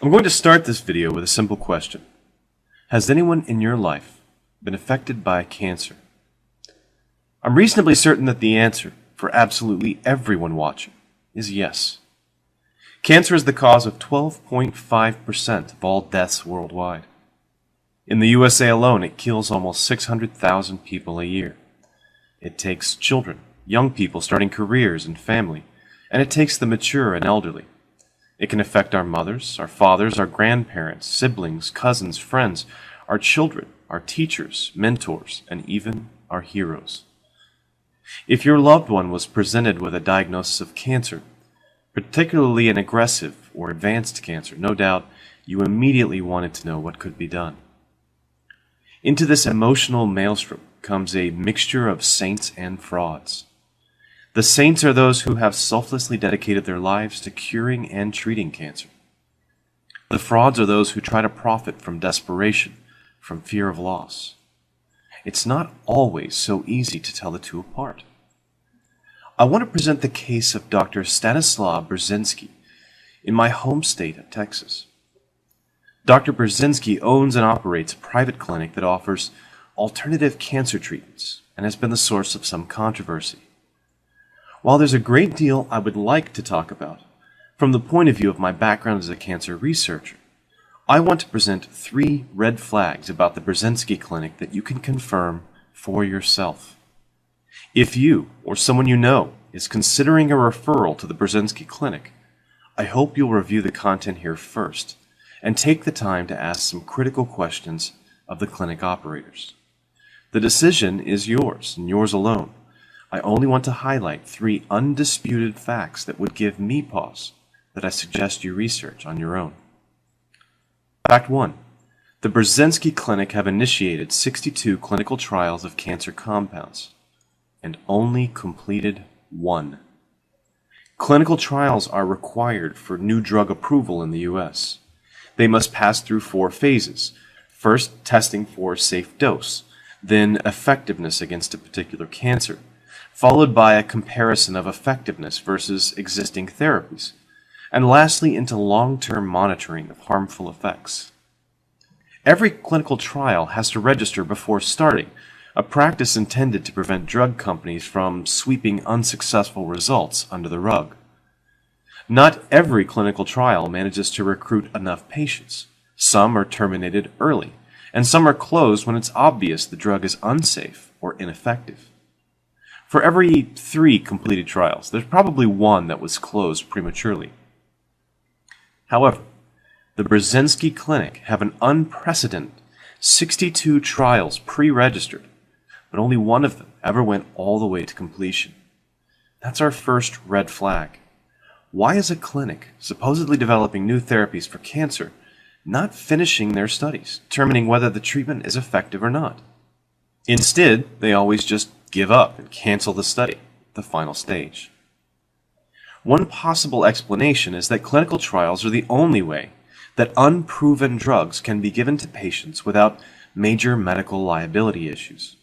I'm going to start this video with a simple question. Has anyone in your life been affected by cancer? I'm reasonably certain that the answer, for absolutely everyone watching, is yes. Cancer is the cause of 12.5% of all deaths worldwide. In the USA alone, it kills almost 600,000 people a year. It takes children, young people starting careers and family, and it takes the mature and elderly. It can affect our mothers, our fathers, our grandparents, siblings, cousins, friends, our children, our teachers, mentors, and even our heroes. If your loved one was presented with a diagnosis of cancer, particularly an aggressive or advanced cancer, no doubt you immediately wanted to know what could be done. Into this emotional maelstrom comes a mixture of saints and frauds. The saints are those who have selflessly dedicated their lives to curing and treating cancer. The frauds are those who try to profit from desperation, from fear of loss. It's not always so easy to tell the two apart. I want to present the case of Dr. Stanislaw Burzynski in my home state of Texas. Dr. Burzynski owns and operates a private clinic that offers alternative cancer treatments and has been the source of some controversy. While there's a great deal I would like to talk about, from the point of view of my background as a cancer researcher, I want to present 3 red flags about the Burzynski Clinic that you can confirm for yourself. If you, or someone you know, is considering a referral to the Burzynski Clinic, I hope you'll review the content here first and take the time to ask some critical questions of the clinic operators. The decision is yours, and yours alone. I only want to highlight 3 undisputed facts that would give me pause that I suggest you research on your own. Fact 1. The Burzynski Clinic have initiated 62 clinical trials of cancer compounds and only completed 1. Clinical trials are required for new drug approval in the U.S. They must pass through 4 phases. First, testing for safe dose, then effectiveness against a particular cancer, followed by a comparison of effectiveness versus existing therapies, and lastly into long-term monitoring of harmful effects. Every clinical trial has to register before starting, a practice intended to prevent drug companies from sweeping unsuccessful results under the rug. Not every clinical trial manages to recruit enough patients. Some are terminated early, and some are closed when it's obvious the drug is unsafe or ineffective. For every 3 completed trials, there's probably 1 that was closed prematurely. However, the Burzynski Clinic have an unprecedented 62 trials pre-registered, but only 1 of them ever went all the way to completion. That's our first red flag. Why is a clinic supposedly developing new therapies for cancer not finishing their studies, determining whether the treatment is effective or not? Instead, they always just give up and cancel the study, the final stage. One possible explanation is that clinical trials are the only way that unproven drugs can be given to patients without major medical liability issues.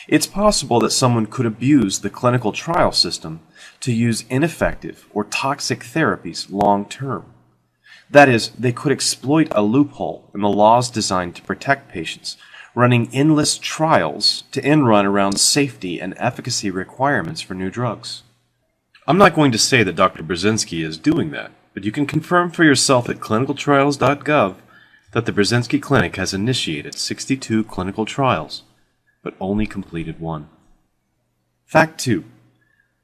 It's possible that someone could abuse the clinical trial system to use ineffective or toxic therapies long term. That is, they could exploit a loophole in the laws designed to protect patients, running endless trials to end run around safety and efficacy requirements for new drugs. I'm not going to say that Dr. Burzynski is doing that, but you can confirm for yourself at clinicaltrials.gov that the Burzynski Clinic has initiated 62 clinical trials, but only completed 1. Fact 2.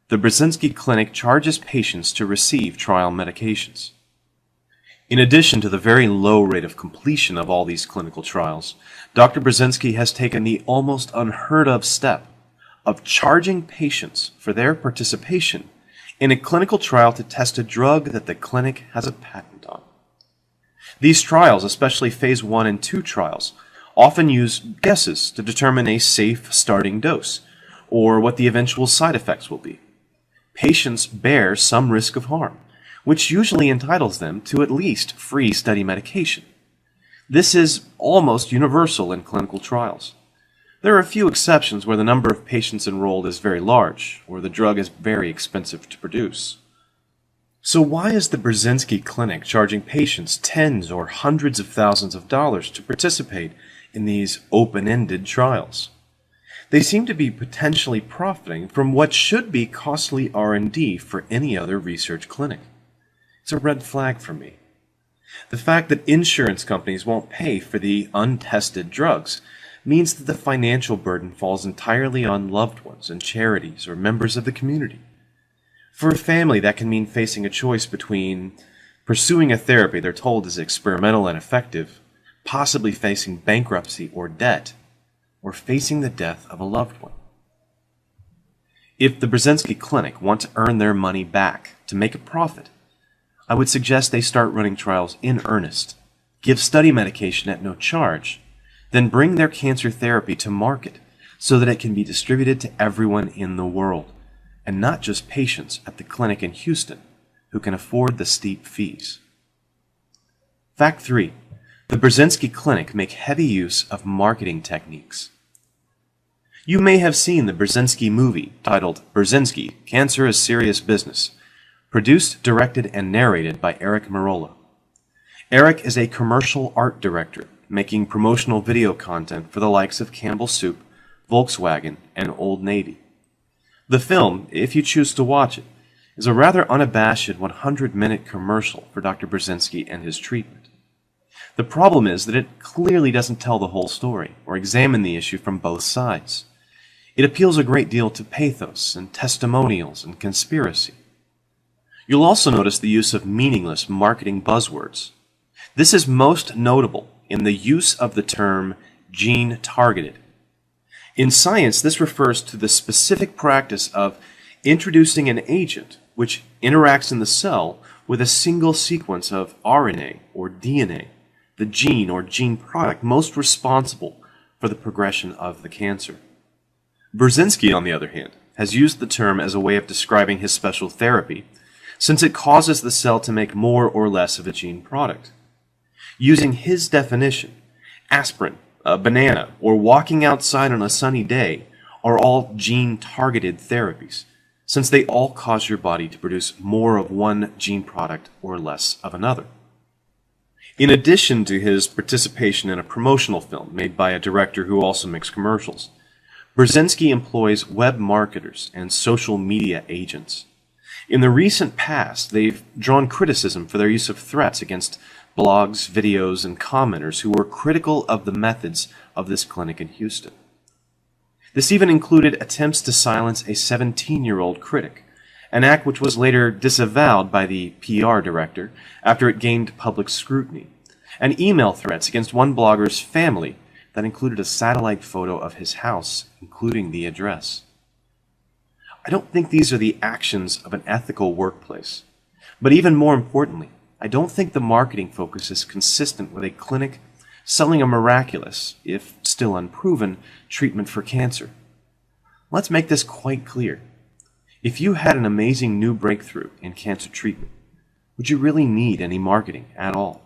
The Burzynski Clinic charges patients to receive trial medications. In addition to the very low rate of completion of all these clinical trials, Dr. Burzynski has taken the almost unheard of step of charging patients for their participation in a clinical trial to test a drug that the clinic has a patent on. These trials, especially phase 1 and 2 trials, often use guesses to determine a safe starting dose or what the eventual side effects will be. Patients bear some risk of harm, which usually entitles them to at least free study medication. This is almost universal in clinical trials. There are a few exceptions where the number of patients enrolled is very large, or the drug is very expensive to produce. So why is the Burzynski clinic charging patients tens or hundreds of thousands of dollars to participate in these open-ended trials? They seem to be potentially profiting from what should be costly R&D for any other research clinic. It's a red flag for me. The fact that insurance companies won't pay for the untested drugs means that the financial burden falls entirely on loved ones and charities or members of the community. For a family, that can mean facing a choice between pursuing a therapy they're told is experimental and effective, possibly facing bankruptcy or debt, or facing the death of a loved one. If the Burzynski clinic want to earn their money back to make a profit, I would suggest they start running trials in earnest, give study medication at no charge, then bring their cancer therapy to market so that it can be distributed to everyone in the world, and not just patients at the clinic in Houston who can afford the steep fees. Fact 3. The Burzynski clinic make heavy use of marketing techniques. You may have seen the Burzynski movie titled Burzynski, Cancer is Serious Business, produced, directed, and narrated by Eric Merola. Eric is a commercial art director making promotional video content for the likes of Campbell Soup, Volkswagen, and Old Navy. The film, if you choose to watch it, is a rather unabashed 100-minute commercial for Dr. Burzynski and his treatment. The problem is that it clearly doesn't tell the whole story or examine the issue from both sides. It appeals a great deal to pathos and testimonials and conspiracy. You'll also notice the use of meaningless marketing buzzwords. This is most notable in the use of the term gene-targeted. In science, this refers to the specific practice of introducing an agent which interacts in the cell with a single sequence of RNA or DNA, the gene or gene product most responsible for the progression of the cancer. Burzynski, on the other hand, has used the term as a way of describing his special therapy, since it causes the cell to make more or less of a gene product. Using his definition, aspirin, a banana, or walking outside on a sunny day are all gene-targeted therapies, since they all cause your body to produce more of one gene product or less of another. In addition to his participation in a promotional film made by a director who also makes commercials, Burzynski employs web marketers and social media agents. In the recent past, they've drawn criticism for their use of threats against blogs, videos, and commenters who were critical of the methods of this clinic in Houston. This even included attempts to silence a 17-year-old critic, an act which was later disavowed by the PR director after it gained public scrutiny, and email threats against one blogger's family that included a satellite photo of his house, including the address. I don't think these are the actions of an ethical workplace, but even more importantly, I don't think the marketing focus is consistent with a clinic selling a miraculous, if still unproven, treatment for cancer. Let's make this quite clear. If you had an amazing new breakthrough in cancer treatment, would you really need any marketing at all?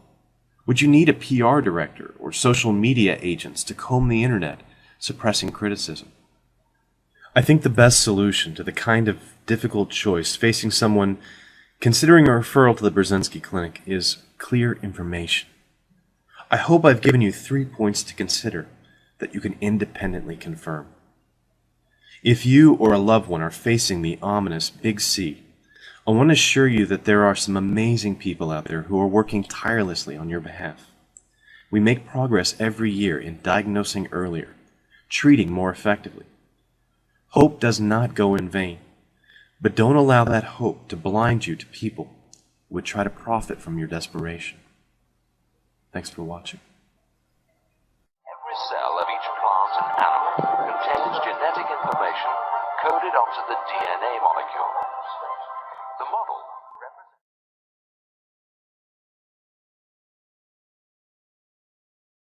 Would you need a PR director or social media agents to comb the internet, suppressing criticism? I think the best solution to the kind of difficult choice facing someone considering a referral to the Burzynski clinic is clear information. I hope I've given you 3 points to consider that you can independently confirm. If you or a loved one are facing the ominous Big C, I want to assure you that there are some amazing people out there who are working tirelessly on your behalf. We make progress every year in diagnosing earlier, treating more effectively. Hope does not go in vain, but don't allow that hope to blind you to people who would try to profit from your desperation. Thanks for watching. Every cell of each plant and animal contains genetic information coded onto the DNA molecule. The model